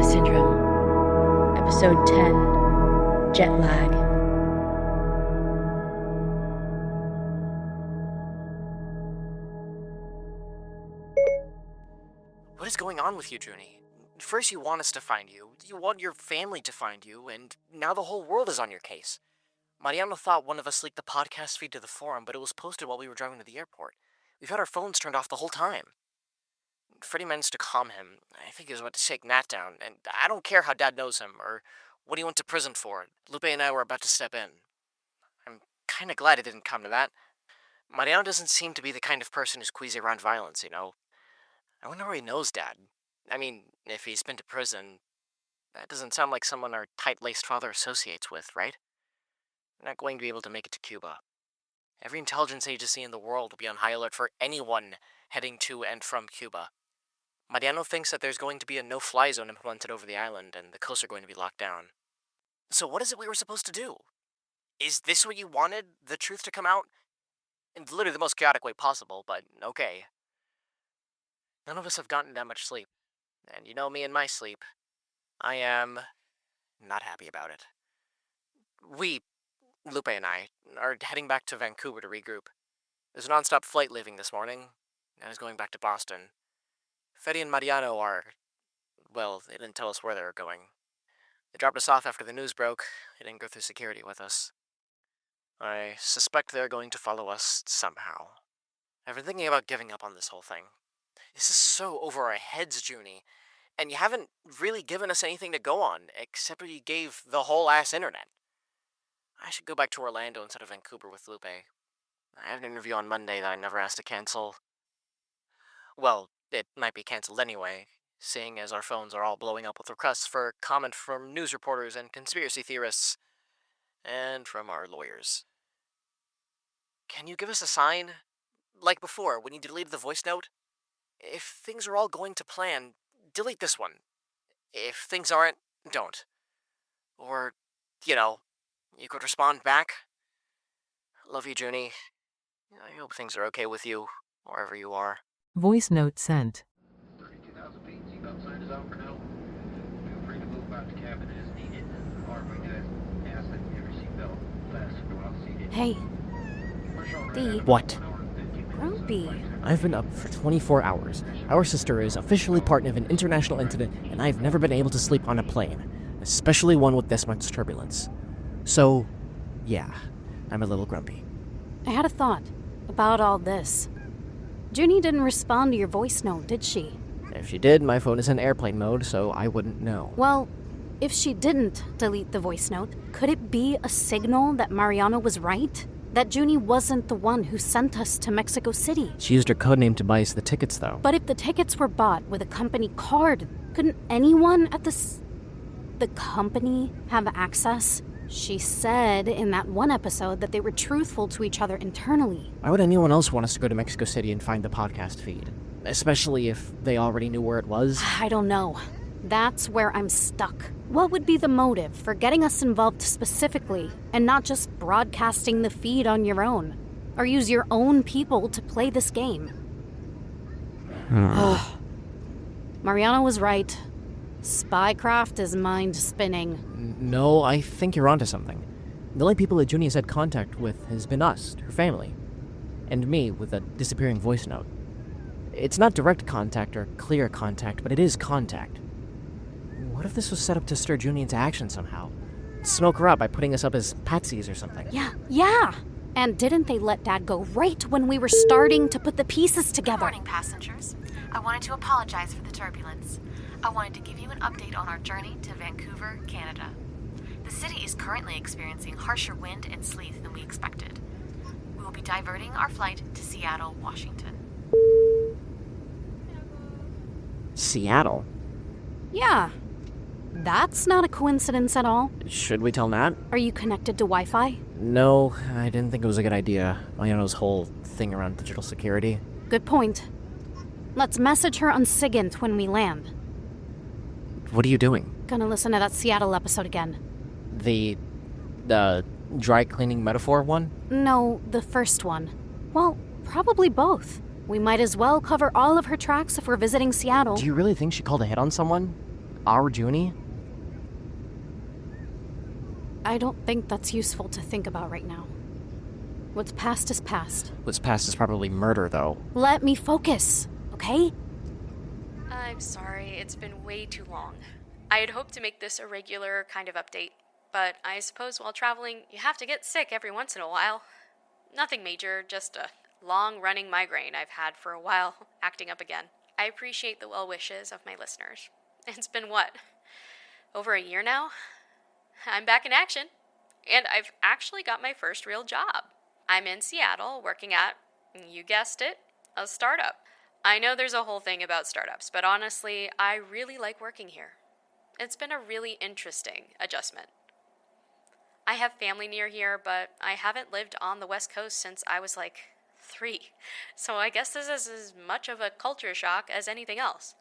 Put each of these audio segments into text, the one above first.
Mariano Syndrome, Episode 10, Jetlag. What is going on with you, Junie? First you want us to find you, you want your family to find you, and now the whole world is on your case. Mariano thought one of us leaked the podcast feed to the forum, but it was posted while we were driving to the airport. We've had our phones turned off the whole time. Freddie managed to calm him. I think he was about to shake Nat down, and I don't care how Dad knows him, or what he went to prison for. Lupe and I were about to step in. I'm kinda glad it didn't come to that. Mariano doesn't seem to be the kind of person who's queasy around violence, you know? I wonder where he knows Dad. I mean, if he's been to prison, that doesn't sound like someone our tight-laced father associates with, right? We're not going to be able to make it to Cuba. Every intelligence agency in the world will be on high alert for anyone heading to and from Cuba. Mariano thinks that there's going to be a no-fly zone implemented over the island, and the coasts are going to be locked down. So what is it we were supposed to do? Is this what you wanted, the truth to come out? In literally the most chaotic way possible, but okay. None of us have gotten that much sleep, and you know me and my sleep. I am not happy about it. We, Lupe and I, are heading back to Vancouver to regroup. There's a non-stop flight leaving this morning, and is going back to Boston. Freddy and Mariano are, well, they didn't tell us where they were going. They dropped us off after the news broke. They didn't go through security with us. I suspect they're going to follow us somehow. I've been thinking about giving up on this whole thing. This is so over our heads, Junie. And you haven't really given us anything to go on, except what you gave the whole ass internet. I should go back to Orlando instead of Vancouver with Lupe. I have an interview on Monday that I never asked to cancel. Well, it might be canceled anyway, seeing as our phones are all blowing up with requests for comment from news reporters and conspiracy theorists, and from our lawyers. Can you give us a sign? Like before, when you deleted the voice note? If things are all going to plan, delete this one. If things aren't, don't. Or, you know, you could respond back. Love you, Junie. I hope things are okay with you, wherever you are. Voice note sent. 32,000 feet, seatbelt sign is out for now. Feel free to move out to cabin as needed. Armory to ask that every seatbelt lasts for a while seated. Hey. D. What? Grumpy. I've been up for 24 hours. Our sister is officially part of an international incident, and I've never been able to sleep on a plane, especially one with this much turbulence. So, yeah, I'm a little grumpy. I had a thought about all this. Junie didn't respond to your voice note, did she? If she did, my phone is in airplane mode, so I wouldn't know. Well, if she didn't delete the voice note, could it be a signal that Mariano was right? That Junie wasn't the one who sent us to Mexico City? She used her codename to buy us the tickets, though. But if the tickets were bought with a company card, couldn't anyone at the company have access? She said in that one episode that they were truthful to each other internally. Why would anyone else want us to go to Mexico City and find the podcast feed? Especially if they already knew where it was? I don't know. That's where I'm stuck. What would be the motive for getting us involved specifically, and not just broadcasting the feed on your own? Or use your own people to play this game? Mariano was right. Spycraft is mind-spinning. No, I think you're onto something. The only people that Junie has had contact with has been us, her family. And me, with a disappearing voice note. It's not direct contact or clear contact, but it is contact. What if this was set up to stir Junie into action somehow? Smoke her up by putting us up as patsies or something. Yeah. And didn't they let Dad go right when we were starting to put the pieces together? Good morning, passengers. I wanted to apologize for the turbulence. I wanted to give you an update on our journey to Vancouver, Canada. The city is currently experiencing harsher wind and sleet than we expected. We will be diverting our flight to Seattle, Washington. Seattle? Yeah. That's not a coincidence at all. Should we tell Nat? Are you connected to Wi-Fi? No, I didn't think it was a good idea. Mariano's whole thing around digital security. Good point. Let's message her on SIGINT when we land. What are you doing? Gonna listen to that Seattle episode again. The dry cleaning metaphor one? No, the first one. Well, probably both. We might as well cover all of her tracks if we're visiting Seattle. Do you really think she called a hit on someone? Our Junie? I don't think that's useful to think about right now. What's past is past. What's past is probably murder, though. Let me focus, okay? I'm sorry, it's been way too long. I had hoped to make this a regular kind of update, but I suppose while traveling, you have to get sick every once in a while. Nothing major, just a long-running migraine I've had for a while, acting up again. I appreciate the well wishes of my listeners. It's been what? Over a year now? I'm back in action, and I've actually got my first real job. I'm in Seattle working at, you guessed it, a startup. I know there's a whole thing about startups, but honestly, I really like working here. It's been a really interesting adjustment. I have family near here, but I haven't lived on the West Coast since I was like 3. So I guess this is as much of a culture shock as anything else.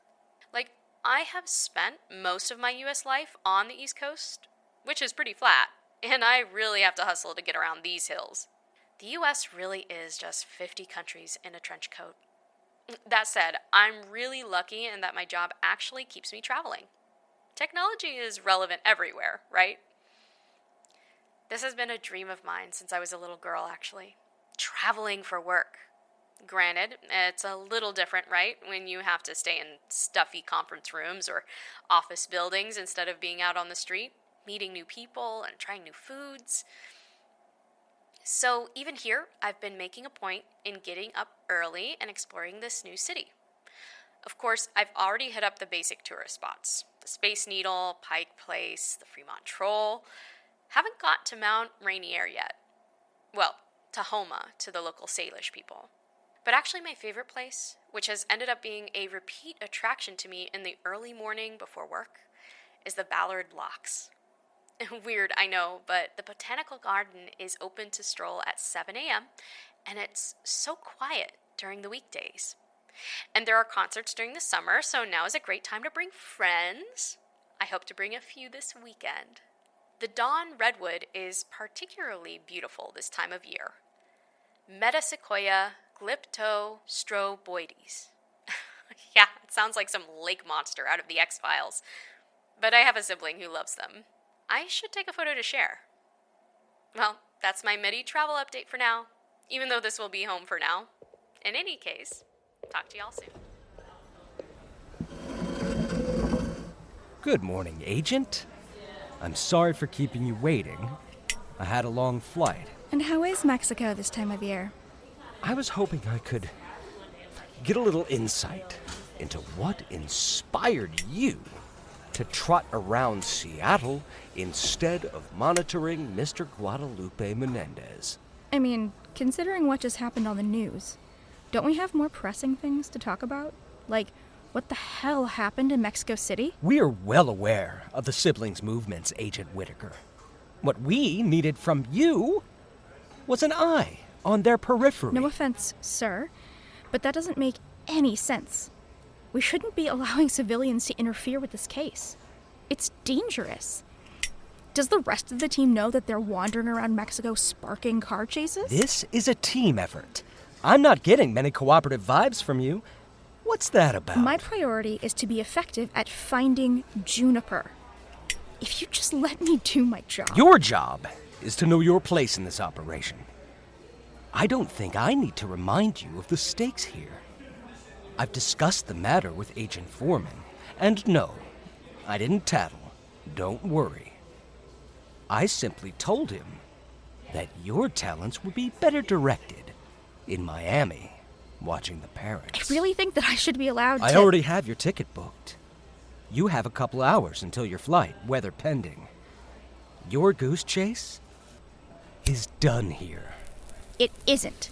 Like, I have spent most of my US life on the East Coast, which is pretty flat, and I really have to hustle to get around these hills. The US really is just 50 countries in a trench coat. That said, I'm really lucky in that my job actually keeps me traveling. Technology is relevant everywhere, right? This has been a dream of mine since I was a little girl, actually. Traveling for work. Granted, it's a little different, right? When you have to stay in stuffy conference rooms or office buildings instead of being out on the street, meeting new people and trying new foods. So even here, I've been making a point in getting up early and exploring this new city. Of course, I've already hit up the basic tourist spots. The Space Needle, Pike Place, the Fremont Troll. Haven't got to Mount Rainier yet. Well, Tahoma to the local Salish people. But actually my favorite place, which has ended up being a repeat attraction to me in the early morning before work, is the Ballard Locks. Weird, I know, but the Botanical Garden is open to stroll at 7 a.m., and it's so quiet during the weekdays. And there are concerts during the summer, so now is a great time to bring friends. I hope to bring a few this weekend. The Dawn Redwood is particularly beautiful this time of year. Metasequoia glyptostroboides. Yeah, it sounds like some lake monster out of the X-Files. But I have a sibling who loves them. I should take a photo to share. Well, that's my MIDI travel update for now, even though this will be home for now. In any case, talk to y'all soon. Good morning, Agent. I'm sorry for keeping you waiting. I had a long flight. And how is Mexico this time of year? I was hoping I could get a little insight into what inspired you to trot around Seattle instead of monitoring Mr. Guadalupe Menendez. I mean, considering what just happened on the news, don't we have more pressing things to talk about? Like, what the hell happened in Mexico City? We are well aware of the siblings' movements, Agent Whittiker. What we needed from you was an eye on their periphery. No offense, sir, but that doesn't make any sense. We shouldn't be allowing civilians to interfere with this case. It's dangerous. Does the rest of the team know that they're wandering around Mexico sparking car chases? This is a team effort. I'm not getting many cooperative vibes from you. What's that about? My priority is to be effective at finding Juniper. If you just let me do my job. Your job is to know your place in this operation. I don't think I need to remind you of the stakes here. I've discussed the matter with Agent Foreman, and no, I didn't tattle. Don't worry. I simply told him that your talents would be better directed in Miami, watching the parents. I really think that I should be allowed to... I already have your ticket booked. You have a couple hours until your flight, weather pending. Your goose chase is done here. It isn't.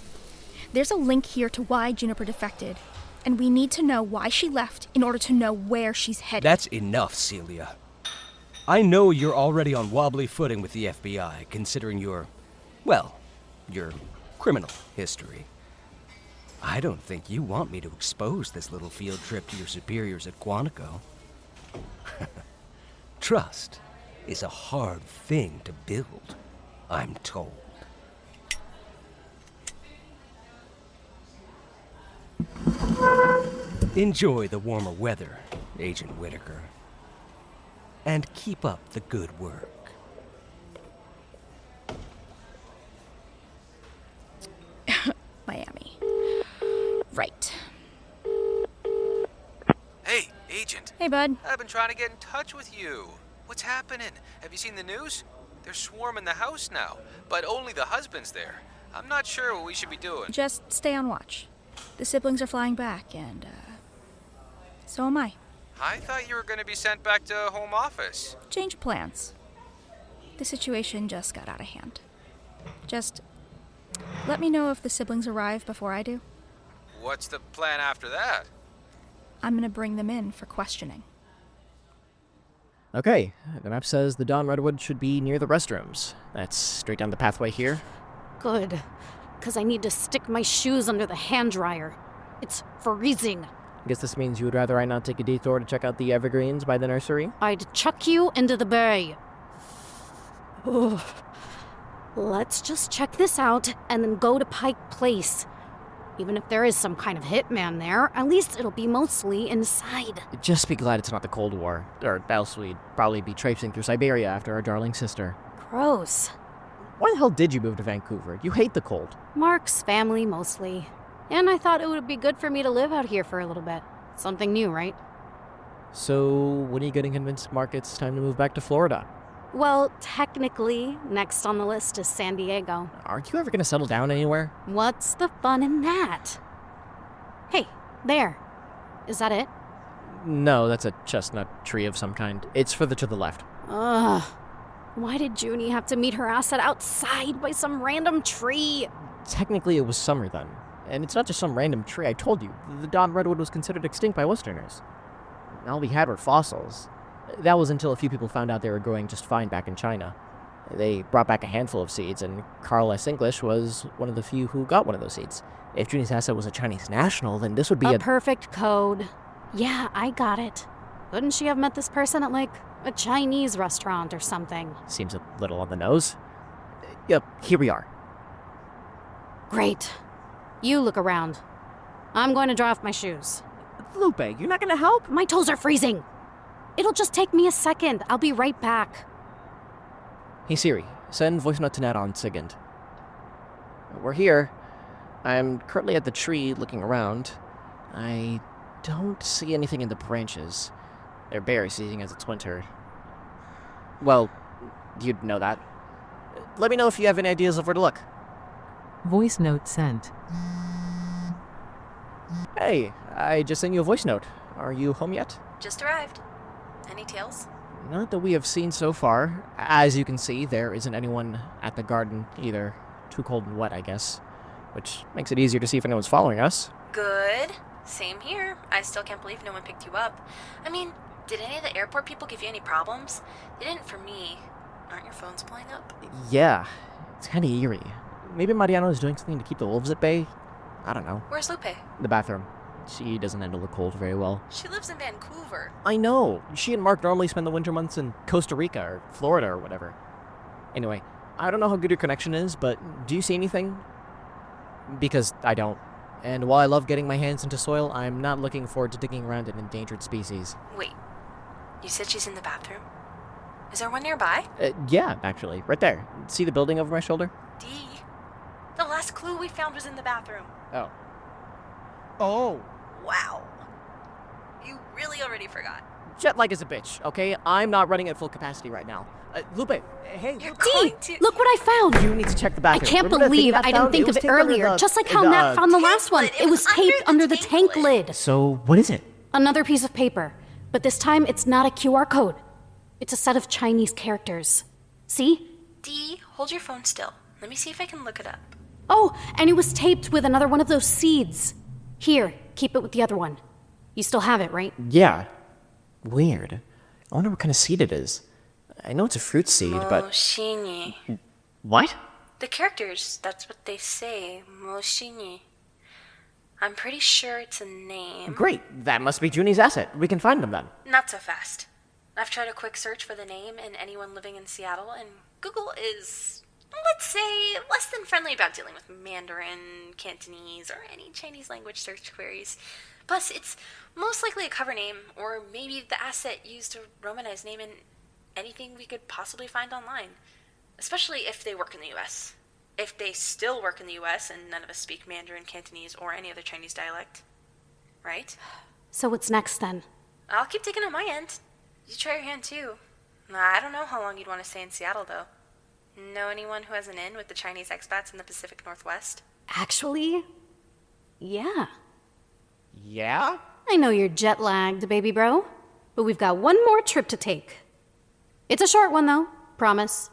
There's a link here to why Juniper defected, and we need to know why she left in order to know where she's headed. That's enough, Celia. I know you're already on wobbly footing with the FBI, considering your criminal history. I don't think you want me to expose this little field trip to your superiors at Quantico. Trust is a hard thing to build, I'm told. Enjoy the warmer weather, Agent Whittiker. and keep up the good work. Miami. Right. Hey, Agent. Hey, bud. I've been trying to get in touch with you. What's happening? Have you seen the news? They're swarming the house now, but only the husband's there. I'm not sure what we should be doing. Just stay on watch. The siblings are flying back, and, so am I. I thought you were going to be sent back to home office. Change of plans. The situation just got out of hand. Just let me know if the siblings arrive before I do. What's the plan after that? I'm gonna bring them in for questioning. Okay, the map says the Dawn Redwood should be near the restrooms. That's straight down the pathway here. Good, because I need to stick my shoes under the hand dryer. It's freezing. I guess this means you would rather I not take a detour to check out the evergreens by the nursery? I'd chuck you into the bay. Ugh. Let's just check this out and then go to Pike Place. Even if there is some kind of hitman there, at least it'll be mostly inside. Just be glad it's not the Cold War, or else we'd probably be traipsing through Siberia after our darling sister. Gross. Why the hell did you move to Vancouver? You hate the cold. Mark's family, mostly. And I thought it would be good for me to live out here for a little bit. Something new, right? So, when are you getting convinced Mark it's time to move back to Florida? Well, technically, next on the list is San Diego. Aren't you ever going to settle down anywhere? What's the fun in that? Hey, there. Is that it? No, that's a chestnut tree of some kind. It's further to the left. Ugh. Why did Junie have to meet her asset outside by some random tree? Technically, it was summer then. And it's not just some random tree, I told you. The Dawn Redwood was considered extinct by Westerners. All we had were fossils. That was until a few people found out they were growing just fine back in China. They brought back a handful of seeds, and Carl S. English was one of the few who got one of those seeds. If Junie's asset was a Chinese national, then this would be a perfect code. Yeah, I got it. Couldn't she have met this person at, like, a Chinese restaurant or something? Seems a little on the nose. Yep, here we are. Great. You look around. I'm going to draw off my shoes. Lupe, you're not going to help? My toes are freezing. It'll just take me a second. I'll be right back. Hey Siri, send voice note to Nat on SIGINT. We're here. I'm currently at the tree looking around. I don't see anything in the branches. They're bare, seeing as it's winter. Well, you'd know that. Let me know if you have any ideas of where to look. Voice note sent. Hey, I just sent you a voice note. Are you home yet? Just arrived. Any tales? Not that we have seen so far. As you can see, there isn't anyone at the garden either. Too cold and wet, I guess. Which makes it easier to see if anyone's following us. Good. Same here. I still can't believe no one picked you up. I mean, did any of the airport people give you any problems? They didn't for me. Aren't your phones blowing up? Yeah, it's kind of eerie. Maybe Mariano is doing something to keep the wolves at bay? I don't know. Where's Lupe? The bathroom. She doesn't handle the cold very well. She lives in Vancouver. I know. She and Mark normally spend the winter months in Costa Rica or Florida or whatever. Anyway, I don't know how good your connection is, but do you see anything? Because I don't. And while I love getting my hands into soil, I'm not looking forward to digging around an endangered species. Wait. You said she's in the bathroom? Is there one nearby? Yeah, actually. Right there. See the building over my shoulder? D. The last clue we found was in the bathroom. Oh. Oh. Wow. You really already forgot. Jetlag is a bitch, okay? I'm not running at full capacity right now. Lupe, hey, You're Lupe. going D, to... look what I found! You need to check the I bathroom. can't Remember that thing believe Nat I didn't found? think of was it taped under earlier, the- just like how Nat found the last one. lid. It was taped under the tank lid. So, what is it? Another piece of paper, but this time it's not a QR code. It's a set of Chinese characters. See? D, hold your phone still. Let me see if I can look it up. Oh, and it was taped with another one of those seeds. Here, keep it with the other one. You still have it, right? Yeah. Weird. I wonder what kind of seed it is. I know it's a fruit seed, but... Moshini. What? The characters, that's what they say. Moshini. I'm pretty sure it's a name. Great. That must be Junie's asset. We can find them then. Not so fast. I've tried a quick search for the name and anyone living in Seattle, and Google is, let's say, less than friendly about dealing with Mandarin, Cantonese, or any Chinese language search queries. Plus, it's most likely a cover name, or maybe the asset used a Romanized name, and anything we could possibly find online, especially if they work in the US. If they still work in the US and none of us speak Mandarin, Cantonese, or any other Chinese dialect. Right? So what's next then? I'll keep digging on my end. You try your hand too. I don't know how long you'd want to stay in Seattle, though. Know anyone who has an in with the Chinese expats in the Pacific Northwest? Actually, yeah. Yeah? I know you're jet-lagged, baby bro, but we've got one more trip to take. It's a short one, though. Promise.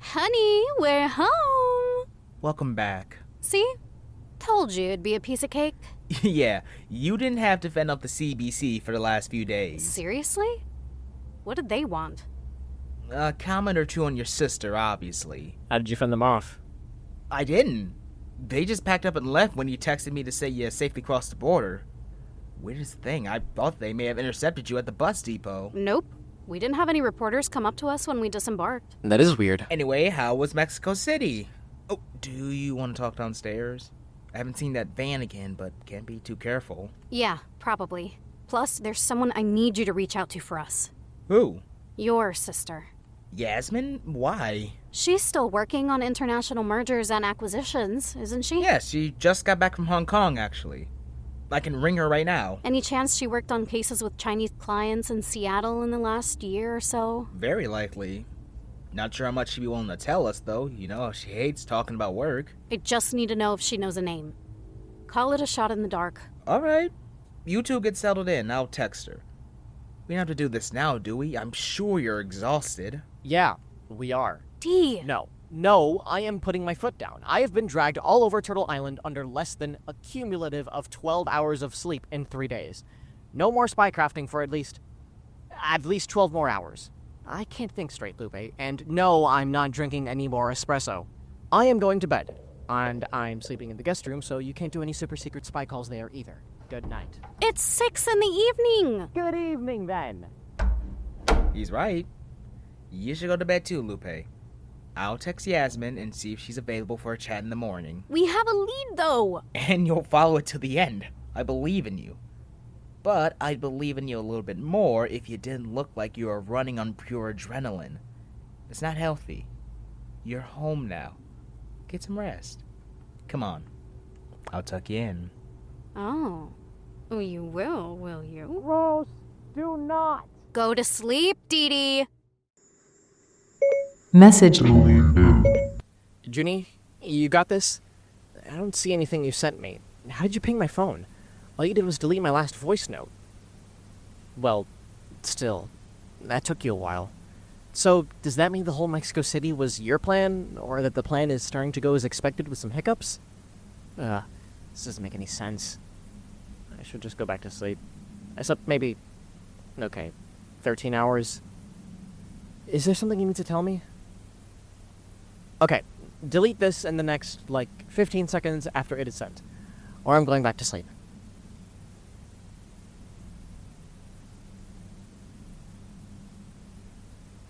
Honey, we're home. Welcome back. See? Told you it'd be a piece of cake. Yeah, you didn't have to fend up the CBC for the last few days. Seriously? What did they want? A comment or two on your sister, obviously. How did you fend them off? I didn't. They just packed up and left when you texted me to say you safely crossed the border. Weirdest thing, I thought they may have intercepted you at the bus depot. Nope. We didn't have any reporters come up to us when we disembarked. That is weird. Anyway, how was Mexico City? Oh, do you want to talk downstairs? I haven't seen that van again, but can't be too careful. Yeah, probably. Plus, there's someone I need you to reach out to for us. Who? Your sister. Yasmin? Why? She's still working on international mergers and acquisitions, isn't she? Yeah, she just got back from Hong Kong, actually. I can ring her right now. Any chance she worked on cases with Chinese clients in Seattle in the last year or so? Very likely. Not sure how much she'd be willing to tell us, though. You know, she hates talking about work. I just need to know if she knows a name. Call it a shot in the dark. All right. You two get settled in. I'll text her. We don't have to do this now, do we? I'm sure you're exhausted. Yeah, we are. D. No, I am putting my foot down. I have been dragged all over Turtle Island under less than a cumulative of 12 hours of sleep in 3 days. No more spycrafting for at least 12 more hours. I can't think straight, Lupe, and no, I'm not drinking any more espresso. I am going to bed, and I'm sleeping in the guest room, so you can't do any super secret spy calls there either. Good night. It's 6 in the evening! Good evening, then. He's right. You should go to bed too, Lupe. I'll text Yasmin and see if she's available for a chat in the morning. We have a lead, though! And you'll follow it to the end. I believe in you. But I'd believe in you a little bit more if you didn't look like you were running on pure adrenaline. It's not healthy. You're home now. Get some rest. Come on. I'll tuck you in. Oh. You will you? Rose, do not. Go to sleep, Dee Dee. Message. Junie, you got this? I don't see anything you sent me. How did you ping my phone? All you did was delete my last voice note. Well, still, that took you a while. So, does that mean the whole Mexico City was your plan, or that the plan is starting to go as expected with some hiccups? This doesn't make any sense. I should just go back to sleep. I slept maybe, 13 hours. Is there something you need to tell me? Okay, delete this in the next, 15 seconds after it is sent. Or I'm going back to sleep.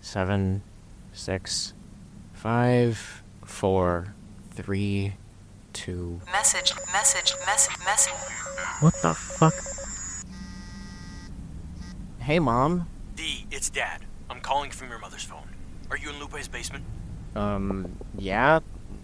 7, 6, 5, 4, 3, 2. Message. What the fuck? Hey, Mom. D, it's Dad. I'm calling from your mother's phone. Are you in Lupe's basement? Yeah?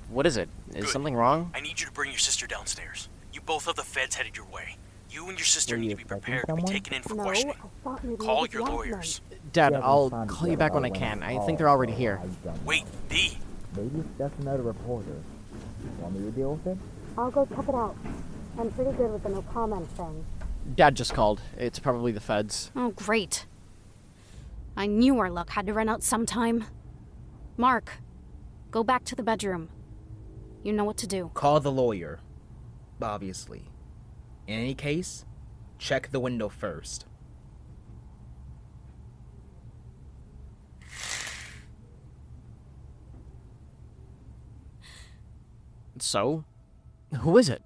What is it? Is Good. something wrong? I need you to bring your sister downstairs. You both have the feds headed your way. You and your sister Were need you to be expecting prepared to be someone? taken in for No, questioning. I thought maybe Call it was your Yasmin. lawyers. Dad, I'll call you back when I can. I think they're already here. Wait, D. Maybe it's just another reporter. Want me to deal with it? I'll go check it out. I'm pretty good with the no comment thing. Dad just called. It's probably the feds. Oh, great. I knew our luck had to run out sometime. Mark, go back to the bedroom. You know what to do. Call the lawyer. Obviously. In any case, check the window first. So? Who is it?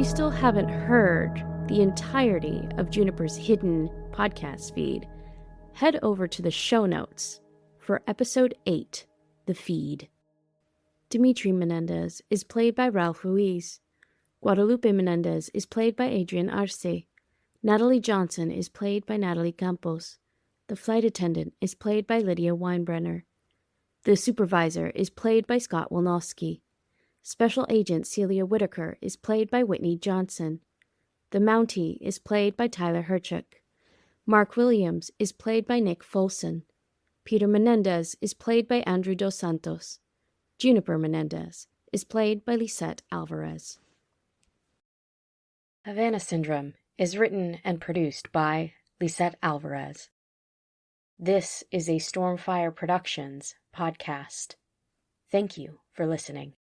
still haven't heard the entirety of Juniper's hidden podcast feed, head over to the show notes for episode 8, The Feed. Dimitri Menendez is played by Ralph Ruiz. Guadalupe Menendez is played by Adriene Arce. Natalie Johnson is played by Natalie Campos. The flight attendant is played by Lydia Winebrenner. The supervisor is played by Scott Welnosky. Special Agent Celia Whittiker is played by Whitney Johnson. The Mountie is played by Tyler Hyrchuk. Mark Williams is played by Nick Folson. Peter Menendez is played by Andrew Dos Santos. Juniper Menendez is played by Lisette Alvarez. Havana Syndrome is written and produced by Lisette Alvarez. This is a Stormfire Productions podcast. Thank you for listening.